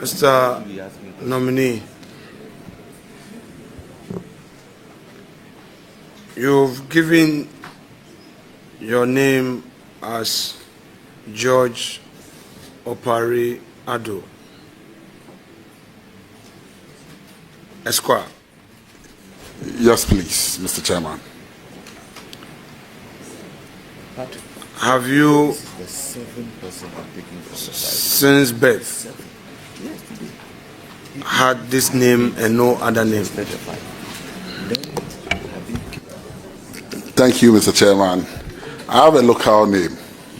Mr. Nominee, you've given your name as George Opare Addo, Esquire. Yes, please, Mr. Chairman. Have you, since birth, had this name and no other name? Thank you, Mr. Chairman. I have a local name,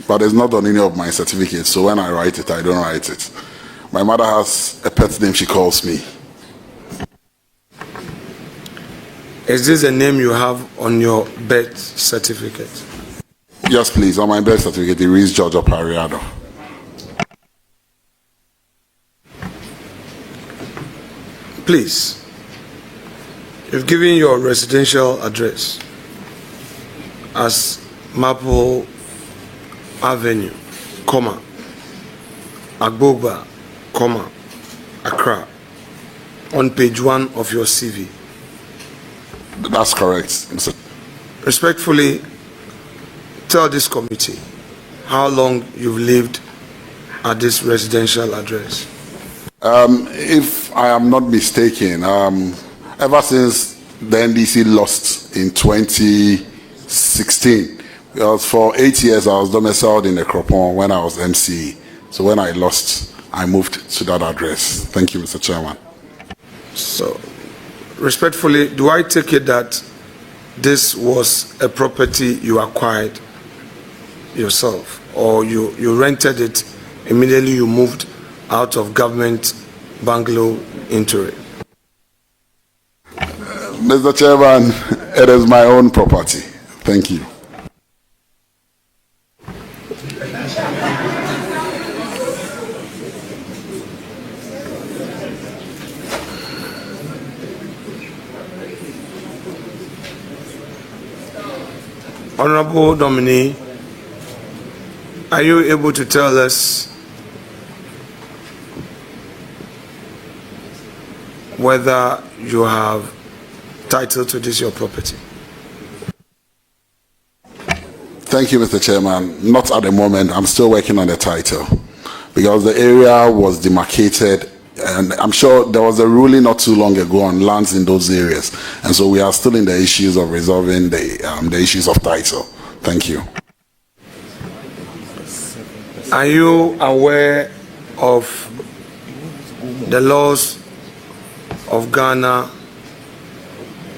but it's not on any of my certificates, so when I write it, I don't write it. My mother has a pet name she calls me. Is this a name you have on your birth certificate? Yes, please. On my birth certificate, it reads George Opare Addo. Please, you've given your residential address as Maple Avenue, Agbogba, Accra, on page 1 of your CV. That's correct, Mr. Respectfully, tell this committee how long you've lived at this residential address. If I am not mistaken, ever since the NDC lost in 2016, because for 8 years I was domiciled in Ekropon when I was MC. So when I lost, I moved to that address. Thank you, Mr. Chairman. So, respectfully, do I take it that this was a property you acquired yourself, or you rented it immediately you moved out of government bungalow into it? Mr. Chairman, it is my own property. Thank you. Honorable Nominee, are you able to tell us whether you have title to this your property? Thank you, Mr. Chairman. Not at the moment. I'm still working on the title because the area was demarcated, and I'm sure there was a ruling not too long ago on lands in those areas, and so we are still in the issues of resolving the issues of title. Thank you. Are you aware of the laws of Ghana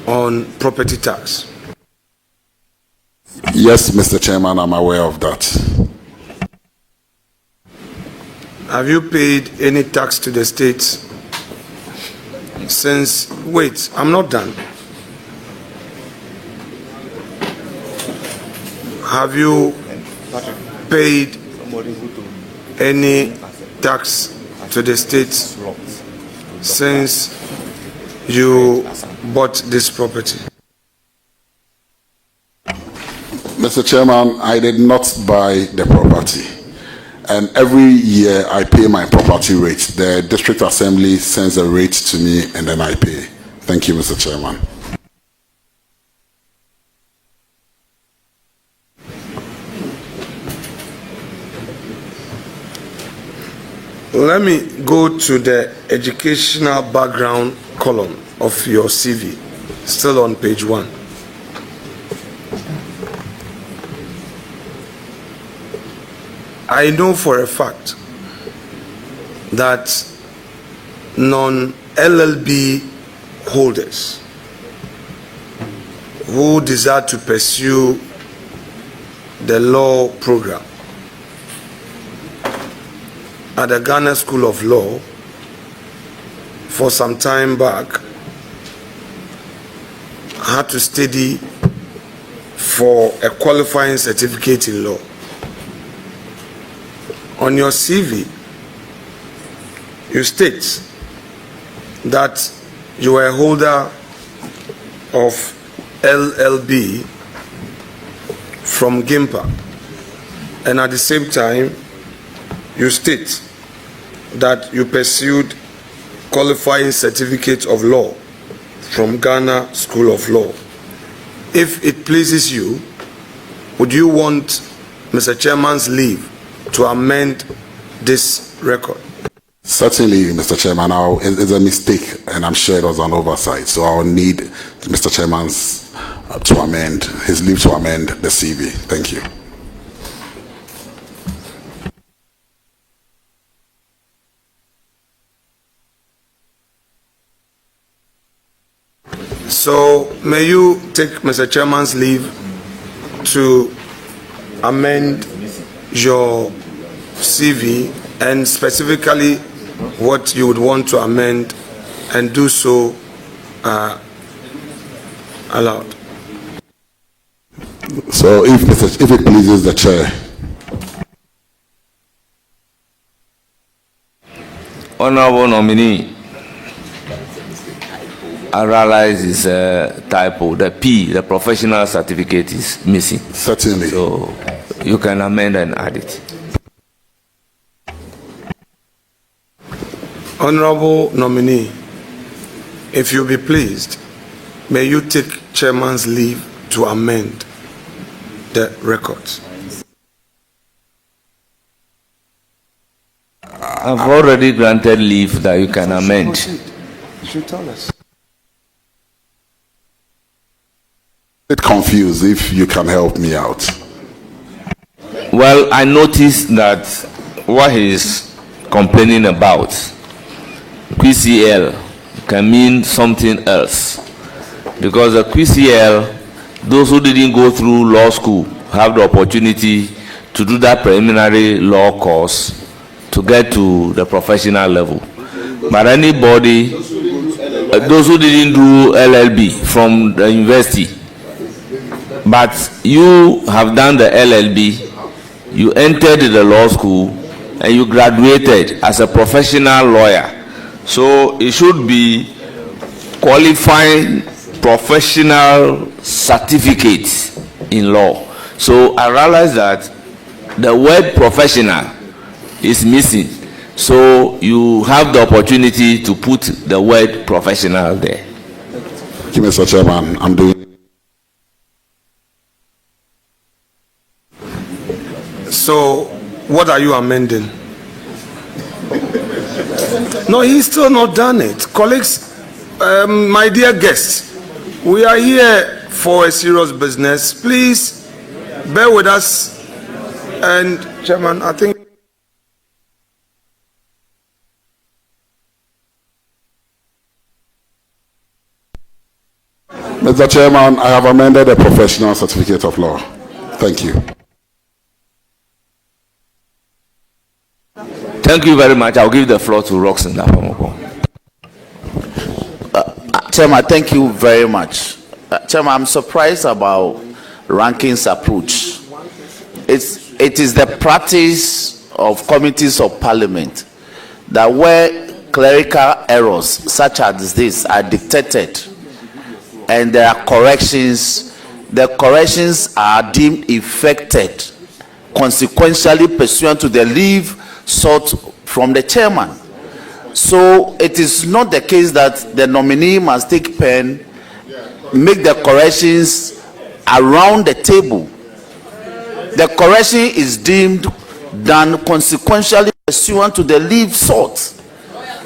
on property tax? Yes, Mr. Chairman, I'm aware of that. Have you paid any tax to the state since? Wait, I'm not done. Have you paid any tax to the state since you bought this property? Mr. Chairman, I did not buy the property, and every year I pay my property rate. The district assembly sends a rate to me and then I pay. Thank you, Mr. Chairman. Let me go to the educational background column of your CV, still on page 1. I know for a fact that non-LLB holders who desire to pursue the law program at the Ghana School of Law for some time back had to study for a qualifying certificate in law. On your CV, you state that you are a holder of LLB from GIMPA, and at the same time, you state that you pursued qualifying certificate of law from Ghana School of Law. If it pleases you, would you want Mr. Chairman's leave to amend this record? Certainly, Mr. Chairman. It's a mistake, and I'm sure it was an oversight. So I'll need Mr. Chairman's to amend his leave to amend the CV. Thank you. So may you take Mr. Chairman's leave to amend your CV and specifically what you would want to amend, and do so aloud. So if it pleases the chair. Honorable nominee, I realize it's a typo. The P, the professional certificate, is missing. Certainly. So you can amend and add it. Honorable nominee, if you be pleased, may you take Chairman's leave to amend the records. I've already granted leave that you can amend. You should tell us. A bit confused, if you can help me out. Well, I noticed that what he's complaining about, QCL, can mean something else. Because the QCL, those who didn't go through law school have the opportunity to do that preliminary law course to get to the professional level. But anybody, those who didn't do LLB from the university, but you have done the LLB, you entered the law school, and you graduated as a professional lawyer. So it should be qualifying professional certificate in law. So I realize that the word professional is missing. So you have the opportunity to put the word professional there. Thank you, Mr. Chairman. I'm doing. So what are you amending? No, he's still not done it. Colleagues, my dear guests, we are here for a serious business. Please bear with us. And Chairman, I think Mr. Chairman, I have amended the professional certificate of law. Thank you. Thank you very much. I'll give the floor to Roxanne. Chairman, thank you very much. Chairman, I'm surprised about Ranking's approach. It is the practice of committees of parliament that where clerical errors such as this are detected and there are corrections, the corrections are deemed effected consequentially pursuant to the leave sought from the chairman. So it is not the case that the nominee must take pen, make the corrections around the table. The correction is deemed done consequentially pursuant to the leave sought.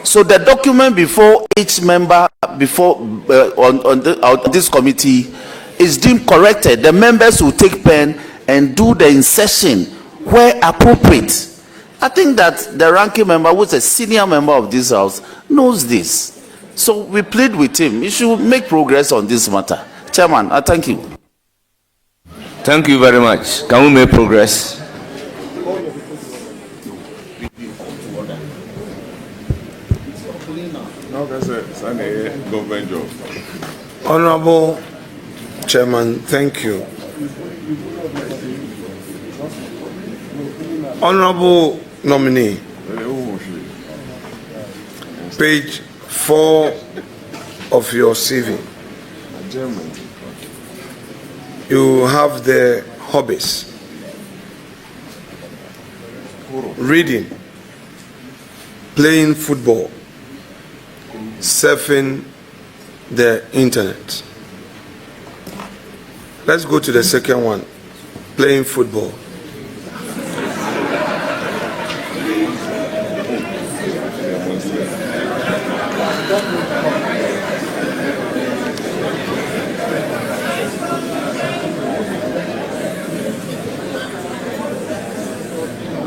So the document before each member on this committee is deemed corrected. The members will take pen and do the insertion where appropriate. I think that the ranking member, who is a senior member of this house, knows this. So we plead with him. He should make progress on this matter. Chairman, I thank you. Thank you very much. Can we make progress? No, that's a government job. Honorable Chairman, thank you. Honorable nominee, page 4 of your CV, you have the hobbies. Reading. playing football, surfing the internet. Let's go to the second one, playing football.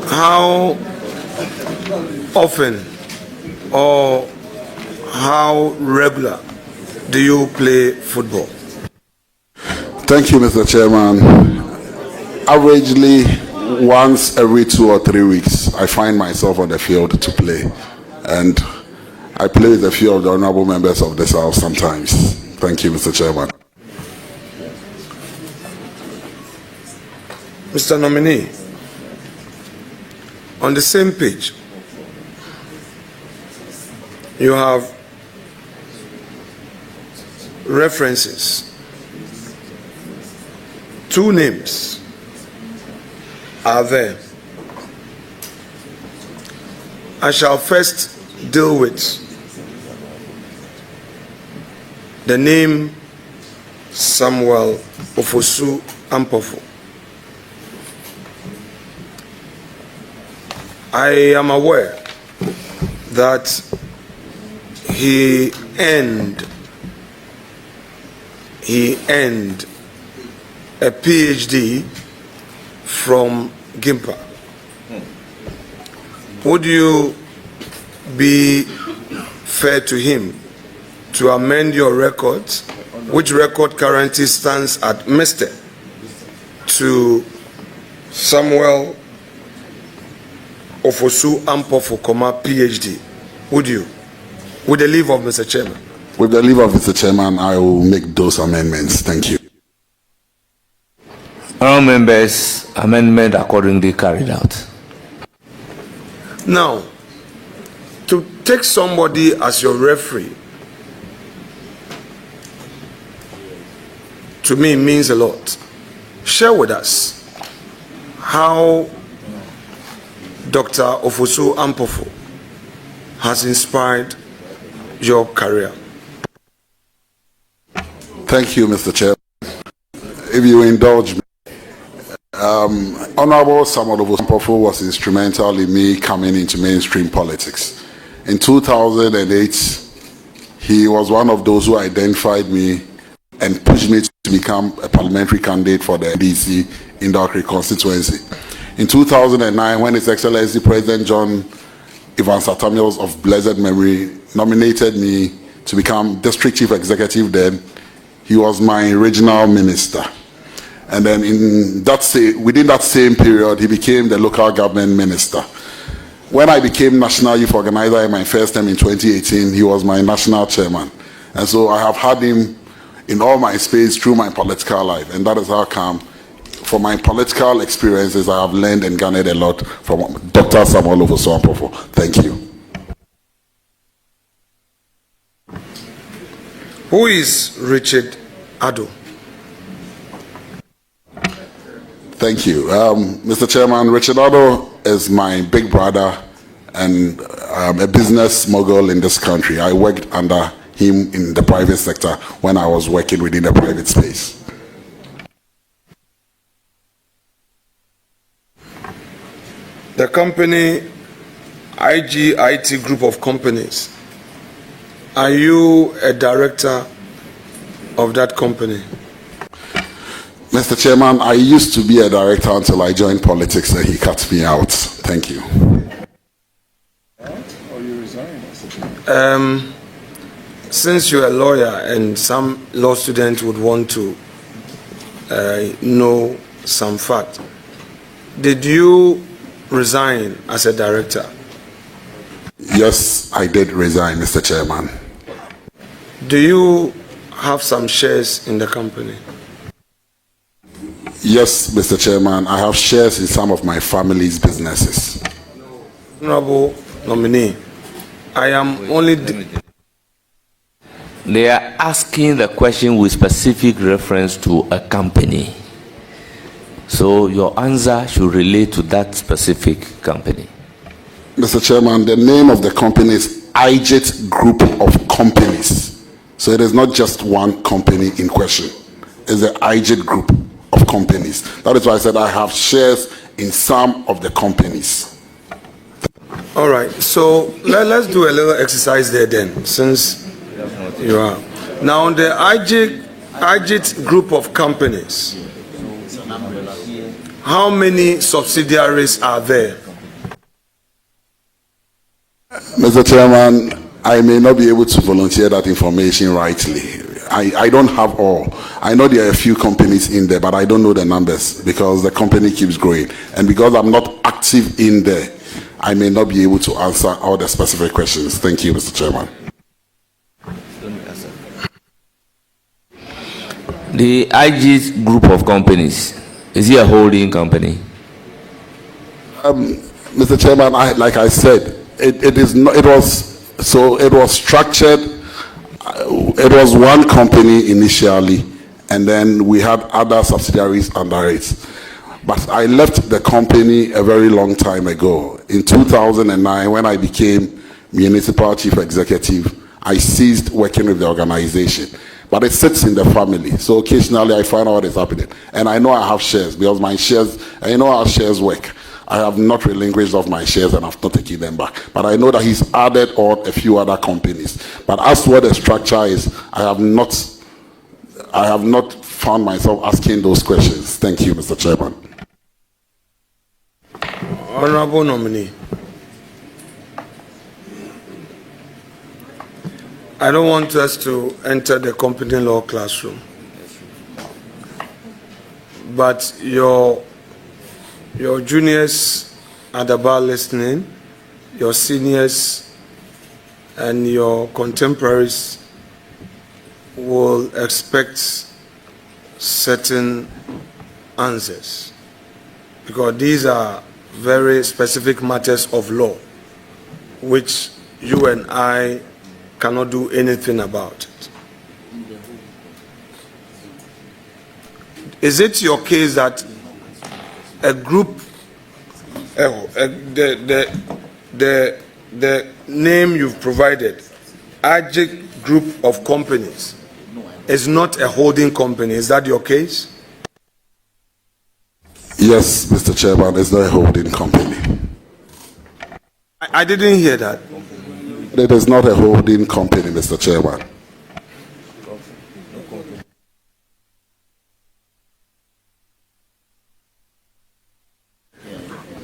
How often or how regular do you play football? Thank you, Mr. Chairman. Averagely, once every 2 or 3 weeks, I find myself on the field to play. And I play with a few of the honorable members of this House sometimes. Thank you, Mr. Chairman. Mr. Nominee, on the same page, you have references. 2 names are there. I shall first deal with the name Samuel Ofosu Ampofo. I am aware that he earned a PhD from Gimpa. Would you be fair to him to amend your records, which record currently stands at Mr. to Samuel Ofosu Ampofo, PhD? Would you? With the leave of Mr. Chairman. With the leave of Mr. Chairman, I will make those amendments. Thank you. All members, amendment accordingly carried out. Now, to take somebody as your referee, to me means a lot. Share with us how Dr. Ofosu Ampofo has inspired your career. Thank you, Mr. Chair. If you indulge me, Honorable Samuel Ampofo was instrumental in me coming into mainstream politics. In 2008, he was one of those who identified me and pushed me to become a parliamentary candidate for the NDC in Dakri constituency. In 2009, when His Excellency President John Ivan Satamios of blessed memory nominated me to become District Chief Executive then, he was my regional minister. And then within that same period, he became the local government minister. When I became national youth organizer in my first term in 2018, he was my national chairman. And so I have had him in all my space through my political life. And that is how come, for my political experiences, I have learned and garnered a lot from Dr. Samuel Ofosu Ampofo. Thank you. Who is Richard Addo? Thank you. Mr. Chairman, Richard Addo is my big brother and a business mogul in this country. I worked under him in the private sector when I was working within the private space. The company IGIT Group of Companies, are you a director of that company? Mr. Chairman, I used to be a director until I joined politics and he cut me out. Thank you. Oh, you resigned. Since you're a lawyer and some law students would want to know some fact, did you resign as a director? Yes, I did resign, Mr. Chairman. Do you have some shares in the company? Yes, Mr. Chairman, I have shares in some of my family's businesses. Honorable nominee, I am only... They are asking the question with specific reference to a company. So your answer should relate to that specific company. Mr. Chairman, the name of the company is IJIT Group of Companies. So it is not just one company in question. It's the IJIT Group of Companies. That is why I said I have shares in some of the companies. All right, so let's do a little exercise there then, since you are. Now, on the IJIT Group of Companies, how many subsidiaries are there? Mr. Chairman, I may not be able to volunteer that information rightly. I don't have all. I know there are a few companies in there, but I don't know the numbers because the company keeps growing. And because I'm not active in there, I may not be able to answer all the specific questions. Thank you, Mr. Chairman. The IG's group of companies, is it a holding company? Mr. Chairman, like I said, it is not. It was structured. It was one company initially, and then we had other subsidiaries under it. But I left the company a very long time ago. In 2009, when I became municipal chief executive, I ceased working with the organization. But it sits in the family, so occasionally I find out what is happening. And I know I have shares, because my shares, I know how shares work. I have not relinquished of my shares and I've not taken them back. But I know that he's added on a few other companies. But as to what the structure is, I have not found myself asking those questions. Thank you, Mr. Chairman. Honorable nominee. I don't want us to enter the company law classroom, but your juniors at the bar listening, your seniors and your contemporaries will expect certain answers, because these are very specific matters of law which you and I cannot do anything about it. Is it your case that a group, the name you've provided, IJIT Group of Companies, is not a holding company? Is that your case? Yes, Mr. Chairman, it's not a holding company. I didn't hear that. It is not a holding company, Mr. Chairman.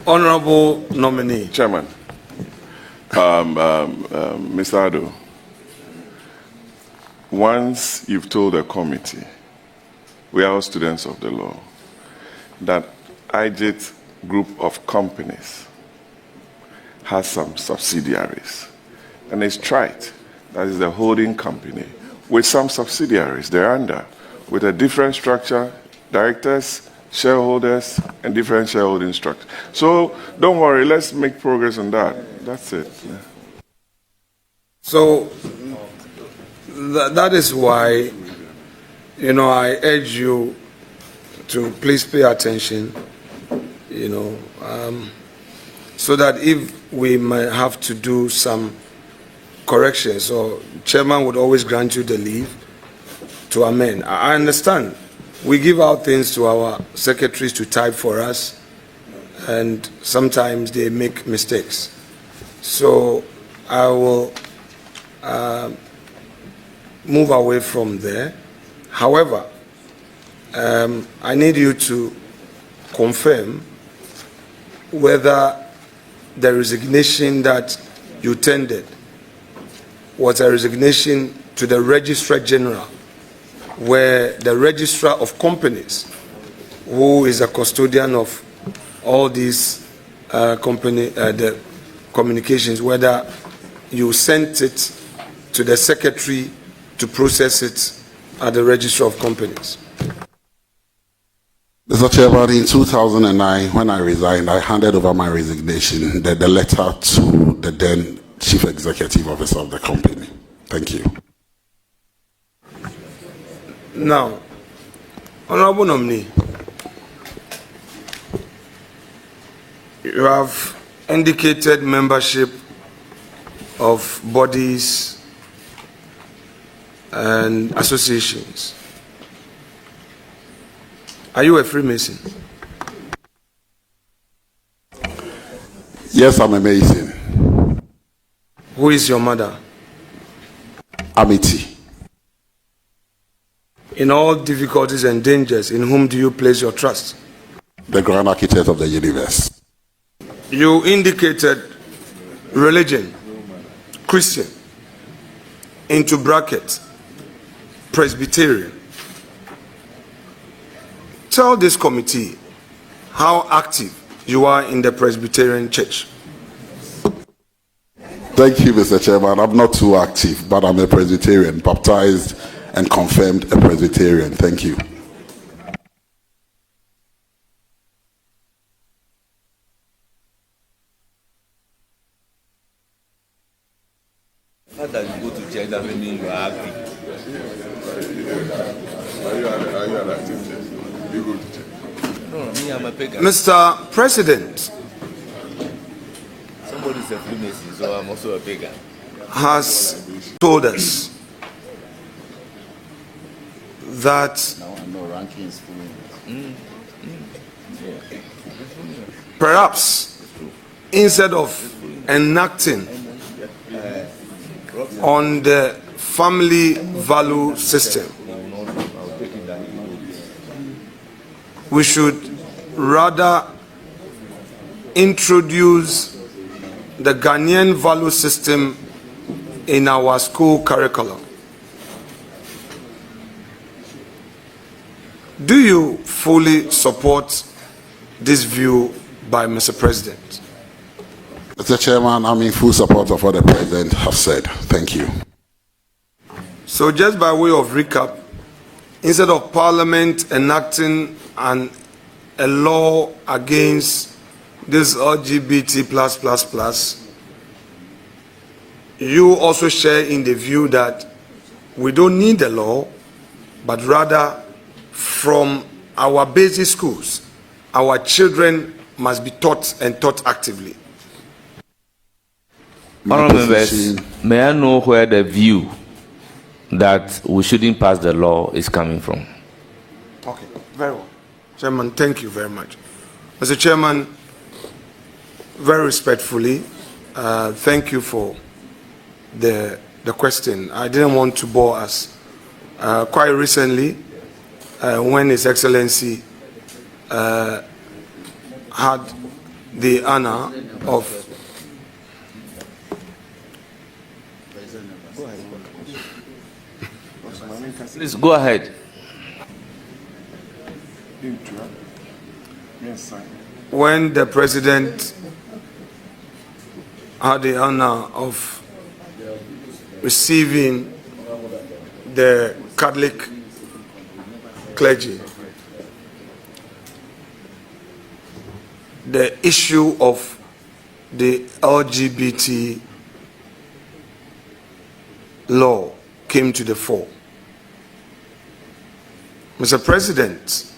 Honorable nominee. Chairman, Mr. Addo, once you've told the committee, we are all students of the law, that IJIT Group of Companies has some subsidiaries, and it's right, that is the holding company with some subsidiaries they're under, with a different structure, directors, shareholders, and different shareholding structure. So don't worry, let's make progress on that. That's it. Yeah. So that is why, I urge you to please pay attention, so that if we might have to do some corrections, so chairman would always grant you the leave to amend. I understand. We give out things to our secretaries to type for us, and sometimes they make mistakes. So I will move away from there. However, I need you to confirm whether the resignation that you tendered was a resignation to the Registrar General, where the Registrar of Companies, who is a custodian of all these the communications, whether you sent it to the secretary to process it at the Registrar of Companies. Mr. Chairman, in 2009, when I resigned, I handed over my resignation, the letter to the then Chief Executive Officer of the company. Thank you. Now, Honorable nominee, you have indicated membership of bodies and associations. Are you a Freemason? Yes, I'm a Mason. Who is your mother? Amity. In all difficulties and dangers, in whom do you place your trust? The grand architect of the universe. You indicated religion, Christian, into brackets, Presbyterian. Tell this committee how active you are in the Presbyterian Church. Thank you, Mr. Chairman. I'm not too active, but I'm a Presbyterian, baptized and confirmed a Presbyterian. Thank you. How does you go to church doesn't mean you are active? Are you an active church? You go to church. No, me, I'm a pagan. Mr. President Somebody's a Freemason, so I'm also a pagan. has told us that perhaps instead of enacting on the family value system, we should rather introduce the Ghanaian value system in our school curriculum. Do you fully support this view by Mr. President? Mr. Chairman, I'm in full support of what the President has said. Thank you. So just by way of recap, instead of Parliament enacting a law against this LGBT++, you also share in the view that we don't need a law, but rather from our basic schools, our children must be taught and taught actively. Honourable members, may I know where the view that we shouldn't pass the law is coming from? Okay, very well. Chairman, thank you very much. Mr. Chairman, very respectfully, thank you for the question. I didn't want to bore us. Quite recently, when His Excellency had the honor of Please go ahead. When the President had the honor of receiving the Catholic clergy, the issue of the LGBT law came to the fore. Mr. President,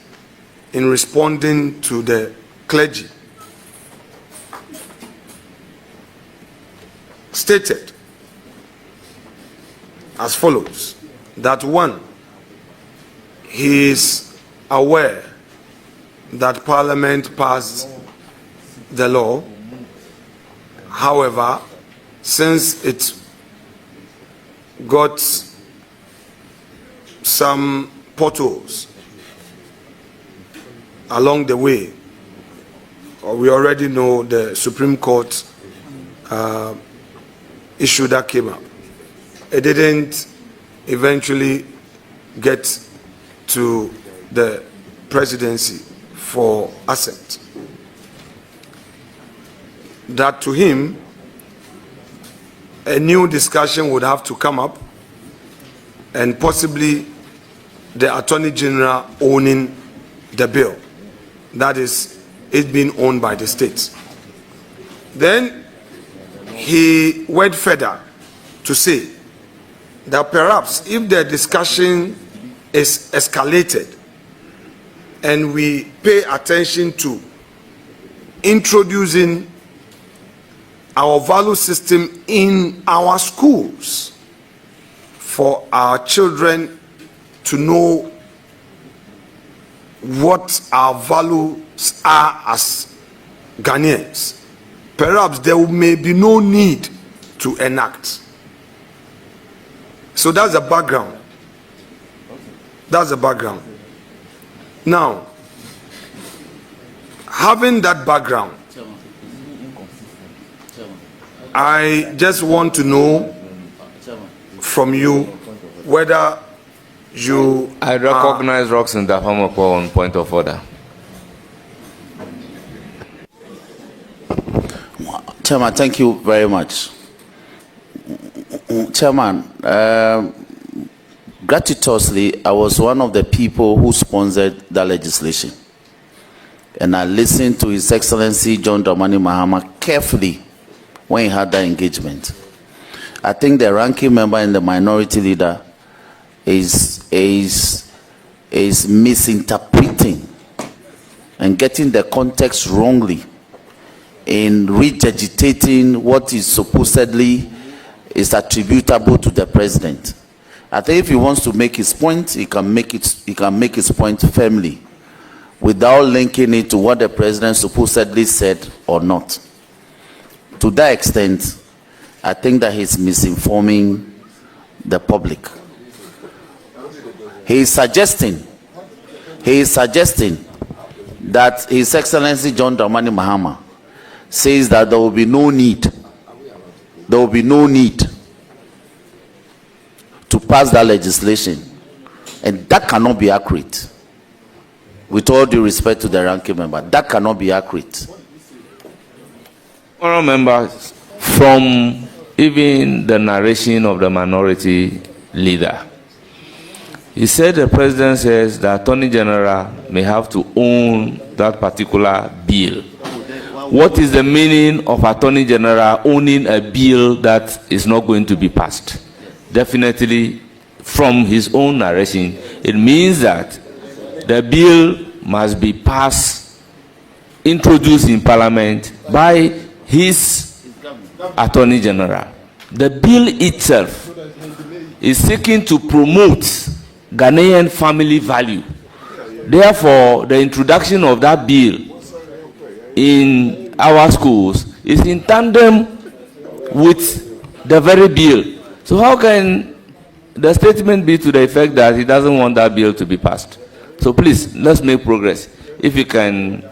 in responding to the clergy, stated as follows, that one, he is aware that Parliament passed the law. However, since it got some potholes along the way, we already know the Supreme Court issue that came up. It didn't eventually get to the presidency for assent. That to him, a new discussion would have to come up, and possibly the Attorney General owning the bill, that is, it being owned by the states. Then he went further to say that perhaps if the discussion is escalated and we pay attention to introducing our value system in our schools for our children to know what our values are as Ghanaians. Perhaps there may be no need to enact. So that's the background. That's the background. Now, having that background, I just want to know from you whether you... I recognize Roxanne Davcado on point of order. Chairman, thank you very much. Chairman, gratuitously, I was one of the people who sponsored that legislation. And I listened to His Excellency John Dramani Mahama carefully when he had that engagement. I think the ranking member and the minority leader is misinterpreting and getting the context wrongly in regurgitating what is supposedly is attributable to the president. I think if he wants to make his point, he can make his point firmly without linking it to what the president supposedly said or not. To that extent, I think that he's misinforming the public. He is suggesting that His Excellency John Dramani Mahama says that there will be no need to pass that legislation, and that cannot be accurate. With all due respect to the ranking member, that cannot be accurate. Honourable members, from even the narration of the minority leader, he said the president says the Attorney General may have to own that particular bill. What is the meaning of Attorney General owning a bill that is not going to be passed? Definitely, from his own narration, it means that the bill must be passed, introduced in Parliament by his Attorney General. The bill itself is seeking to promote Ghanaian family value. Therefore, the introduction of that bill in our schools is in tandem with the very bill. So how can the statement be to the effect that he doesn't want that bill to be passed? So please, let's make progress. If you can,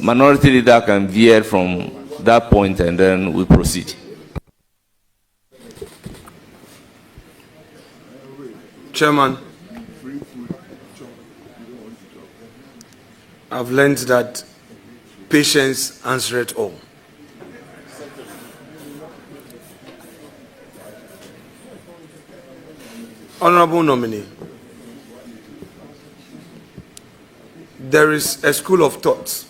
minority leader can veer from that point and then we proceed. Chairman, I've learned that patience answereth all. Honorable nominee, there is a school of thought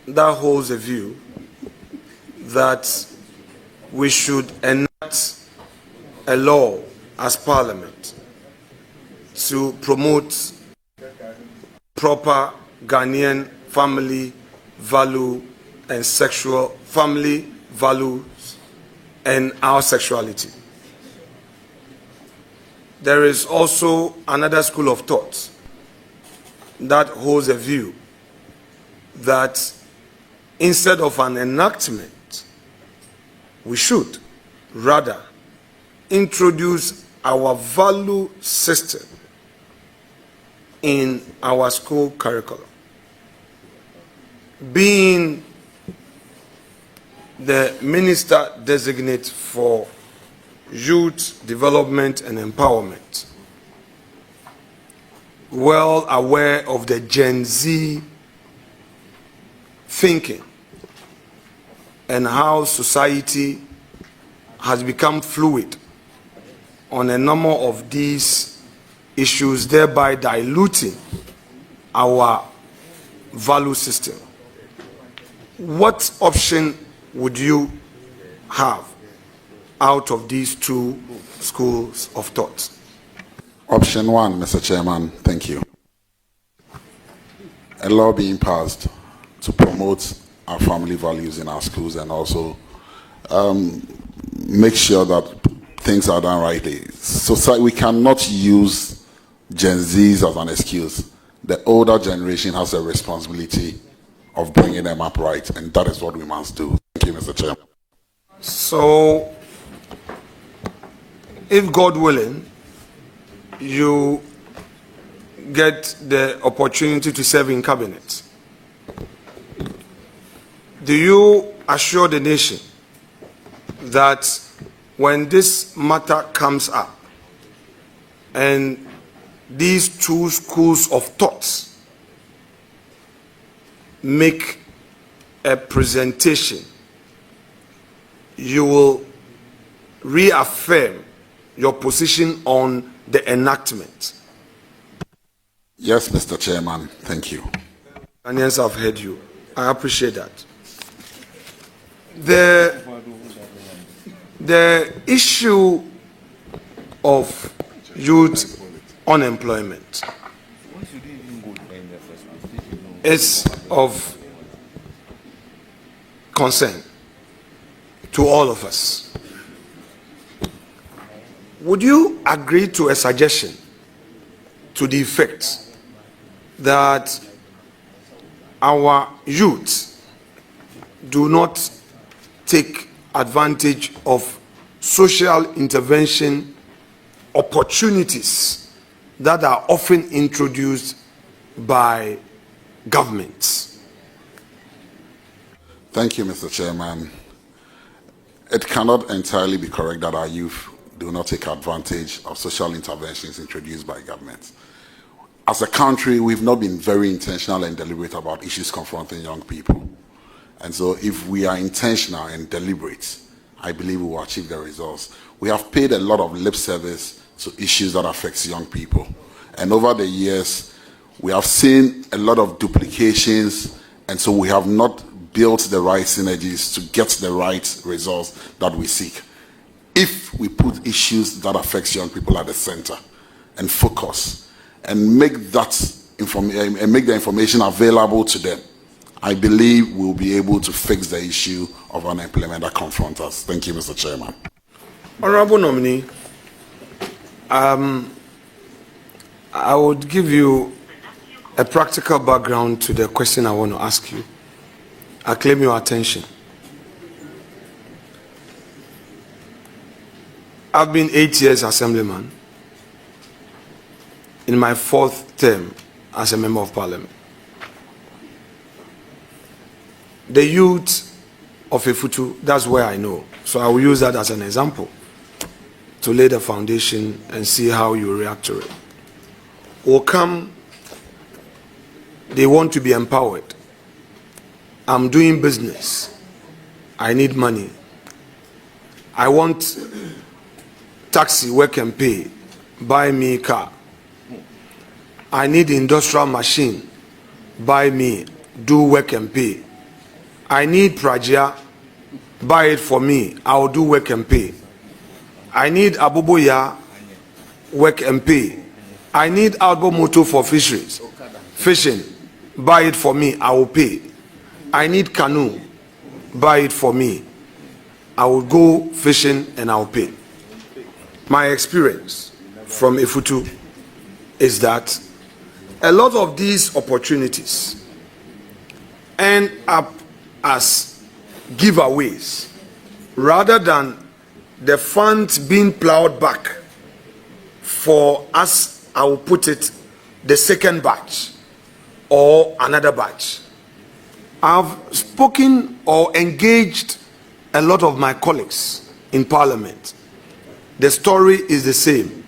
that holds a view that we should enact a law as Parliament to promote proper Ghanaian family value and sexual family values and our sexuality. There is also another school of thought that holds a view that instead of an enactment, we should rather introduce our value system in our school curriculum. Being the minister designate for youth development and empowerment, well aware of the Gen Z thinking and how society has become fluid on a number of these issues, thereby diluting our value system. What option would you have out of these two schools of thought? Option one, Mr. Chairman, thank you. A law being passed to promote our family values in our schools, and also make sure that things are done rightly. So we cannot use Gen Zs as an excuse. The older generation has a responsibility of bringing them up right, and that is what we must do. Thank you, Mr. Chairman. So, if God willing, you get the opportunity to serve in cabinet, do you assure the nation that when this matter comes up and these two schools of thoughts make a presentation, you will reaffirm your position on the enactment? Yes, Mr. Chairman. Thank you. Ghanaians have heard you. I appreciate that. The issue of youth unemployment is of concern to all of us. Would you agree to a suggestion to the effect that our youth do not take advantage of social intervention opportunities that are often introduced by governments? Thank you, Mr. Chairman. It cannot entirely be correct that our youth do not take advantage of social interventions introduced by governments. As a country, we've not been very intentional and deliberate about issues confronting young people. And so if we are intentional and deliberate, I believe we will achieve the results. We have paid a lot of lip service to issues that affect young people. And over the years, we have seen a lot of duplications, and so we have not built the right synergies to get the right results that we seek. If we put issues that affect young people at the center and focus and make the information available to them, I believe we'll be able to fix the issue of unemployment that confronts us. Thank you, Mr. Chairman. Honorable nominee, I would give you a practical background to the question I want to ask you. I claim your attention. I've been 8 years assemblyman in my 4th term as a member of parliament. The youth of Efutu, that's where I know. So I will use that as an example to lay the foundation and see how you react to it. Will come, they want to be empowered. I'm doing business. I need money. I want taxi, work and pay. Buy me a car. I need industrial machine. Buy me, do work and pay. I need Prajia. Buy it for me. I will do work and pay. I need Abuboya, work and pay. I need Albo Moto for fisheries. Fishing. Buy it for me. I will pay. I need canoe. Buy it for me. I will go fishing and I will pay. My experience from Efutu is that a lot of these opportunities end up as giveaways rather than the funds being plowed back for us, I will put it, the second batch or another batch. I've spoken or engaged a lot of my colleagues in parliament. The story is the same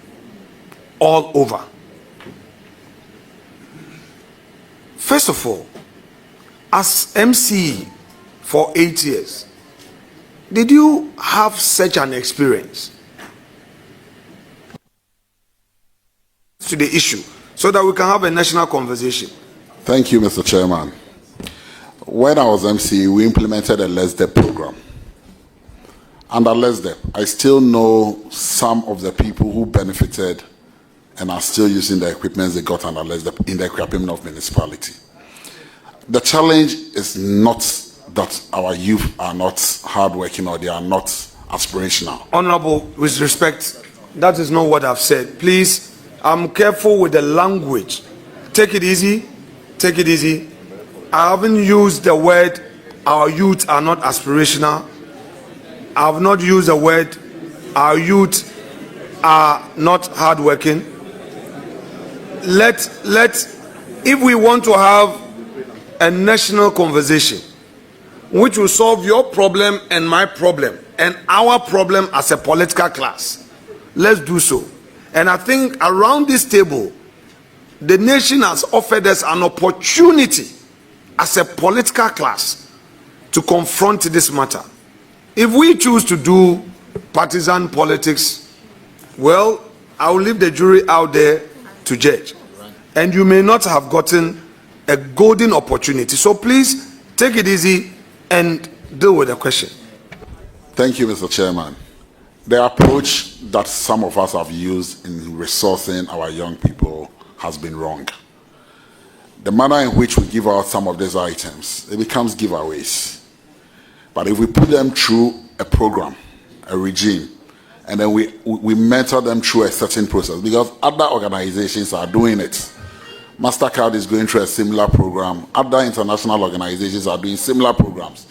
all over. First of all, as MC for 8 years, did you have such an experience to the issue so that we can have a national conversation? Thank you, Mr. Chairman. When I was MC, we implemented a Let's Step program. Under Let's Step, I still know some of the people who benefited and are still using the equipment they got under Let's Step in the equipment of municipality. The challenge is not that our youth are not hardworking or they are not aspirational. Honorable, with respect, that is not what I've said. Please, I'm careful with the language. Take it easy. Take it easy. I haven't used the word our youth are not aspirational. I have not used the word our youth are not hardworking. If we want to have a national conversation which will solve your problem and my problem and our problem as a political class, let's do so. And I think around this table, the nation has offered us an opportunity as a political class to confront this matter. If we choose to do partisan politics, well, I will leave the jury out there to judge. And you may not have gotten a golden opportunity. So please, take it easy and deal with the question. Thank you, Mr. Chairman. The approach that some of us have used in resourcing our young people has been wrong. The manner in which we give out some of these items, it becomes giveaways. But if we put them through a program, a regime, and then we mentor them through a certain process, because other organizations are doing it. MasterCard is going through a similar program. Other international organizations are doing similar programs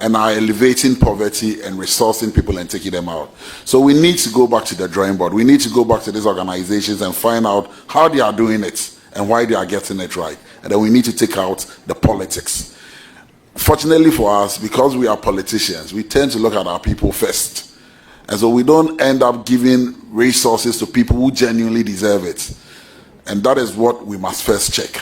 and are elevating poverty and resourcing people and taking them out. So we need to go back to the drawing board. We need to go back to these organizations and find out how they are doing it and why they are getting it right. And then we need to take out the politics. Fortunately for us, because we are politicians, we tend to look at our people first. And so we don't end up giving resources to people who genuinely deserve it. And that is what we must first check.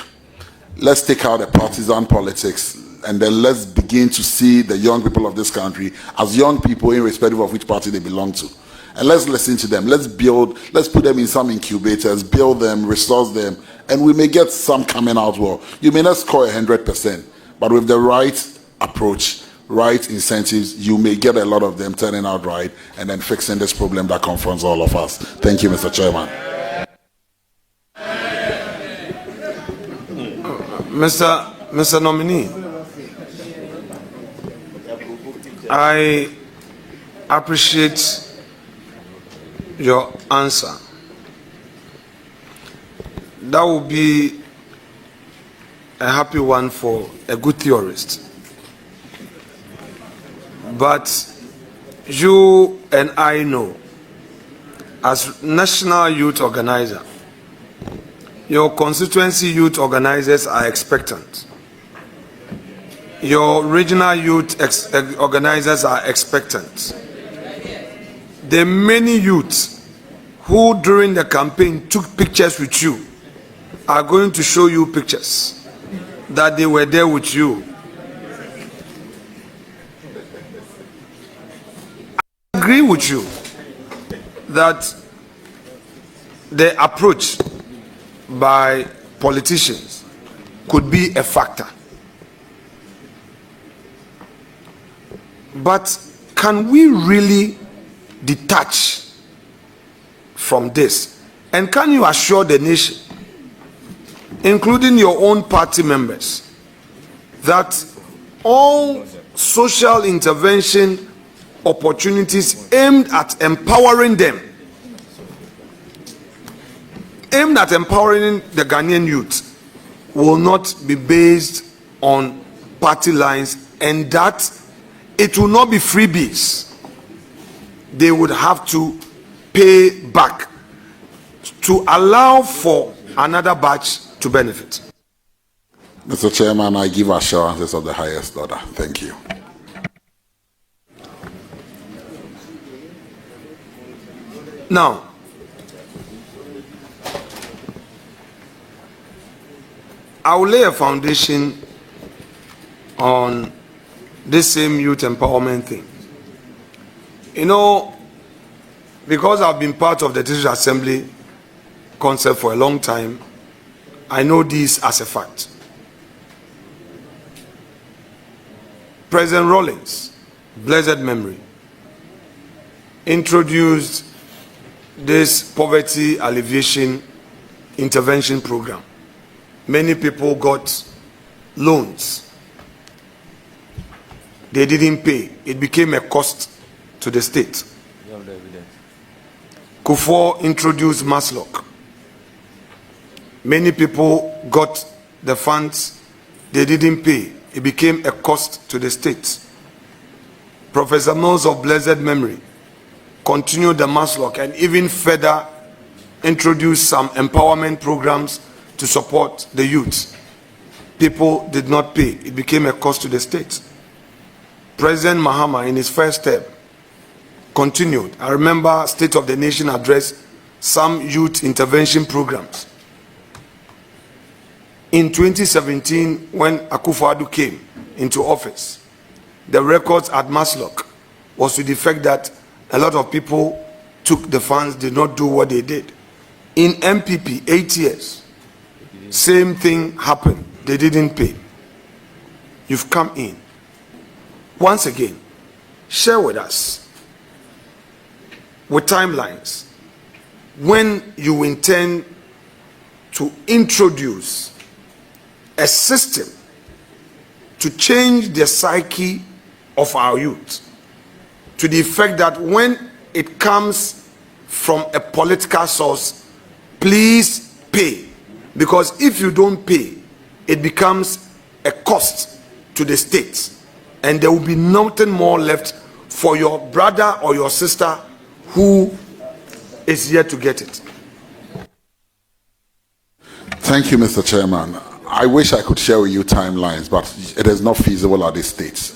Let's take out the partisan politics, and then let's begin to see the young people of this country as young people, irrespective of which party they belong to. And let's listen to them. Let's put them in some incubators, build them, resource them, and we may get some coming out well. You may not score 100%, but with the right approach, right incentives, you may get a lot of them turning out right and then fixing this problem that confronts all of us. Thank you, Mr. Chairman. Mr. Nominee, I appreciate your answer. That will be a happy one for a good theorist. But you and I know, as National Youth Organizer, your constituency youth organizers are expectant. Your regional youth organizers are expectant. The many youths who during the campaign took pictures with you are going to show you pictures that they were there with you. I agree with you that the approach by politicians could be a factor. But can we really detach from this? And can you assure the nation, including your own party members, that all social intervention opportunities aimed at empowering them, aimed at empowering the Ghanaian youth, will not be based on party lines, and that it will not be freebies? They would have to pay back to allow for another batch to benefit. Mr. Chairman, I give assurances of the highest order. Thank you. Now, I will lay a foundation on this same youth empowerment thing. You know, because I've been part of the District Assembly concept for a long time, I know this as a fact. President Rawlings, blessed memory, introduced this poverty alleviation intervention program. Many people got loans. they didn't pay. It became a cost to the state. Kufuor introduced Maslock. Many people got the funds, they didn't pay. It became a cost to the state. Professor Mills of blessed memory continued the Maslock and even further introduced some empowerment programs to support the youth. People did not pay. It became a cost to the state. President Mahama, in his first term, continued. I remember State of the Nation address, some youth intervention programs. In 2017, when Akufo-Addo came into office, the records at Maslock was to the fact that a lot of people took the funds, did not do what they did. In MPP, 8 years, same thing happened. They didn't pay. You've come in. Once again, share with us, with timelines, when you intend to introduce a system to change the psyche of our youth to the effect that when it comes from a political source, please pay. Because if you don't pay, it becomes a cost to the state, and there will be nothing more left for your brother or your sister who is yet to get it. Thank you, Mr. Chairman. I wish I could share with you timelines, but it is not feasible at this stage.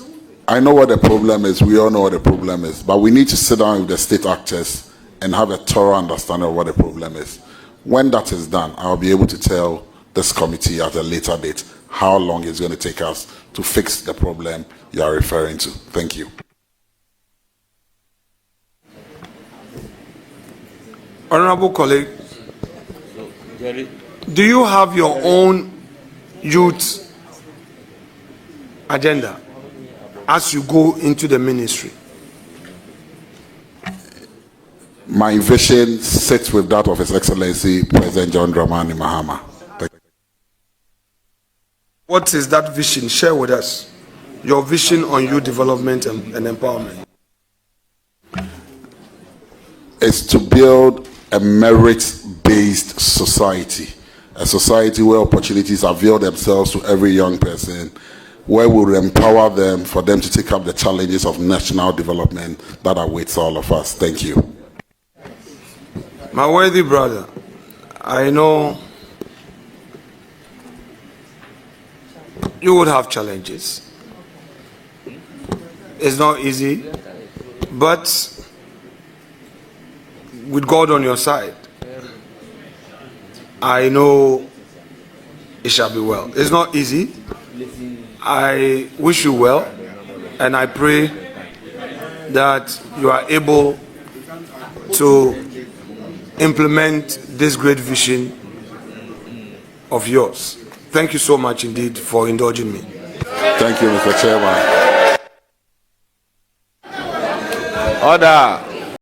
I know what the problem is, we all know what the problem is, but we need to sit down with the state actors and have a thorough understanding of what the problem is. When that is done, I'll be able to tell this committee at a later date how long it's going to take us to fix the problem you are referring to. Thank you. Honorable colleague, do you have your own youth agenda as you go into the ministry? My vision sits with that of His Excellency President John Dramani Mahama. What is that vision? Share with us your vision on youth development and empowerment. It's to build a merit-based society, a society where opportunities avail themselves to every young person, where we will empower them for them to take up the challenges of national development that awaits all of us. Thank you. My worthy brother, I know you would have challenges. It's not easy, but with God on your side, I know it shall be well. It's not easy. I wish you well, and I pray that you are able to implement this great vision of yours. Thank you so much indeed for indulging me. Thank you, Mr. Chairman. Order.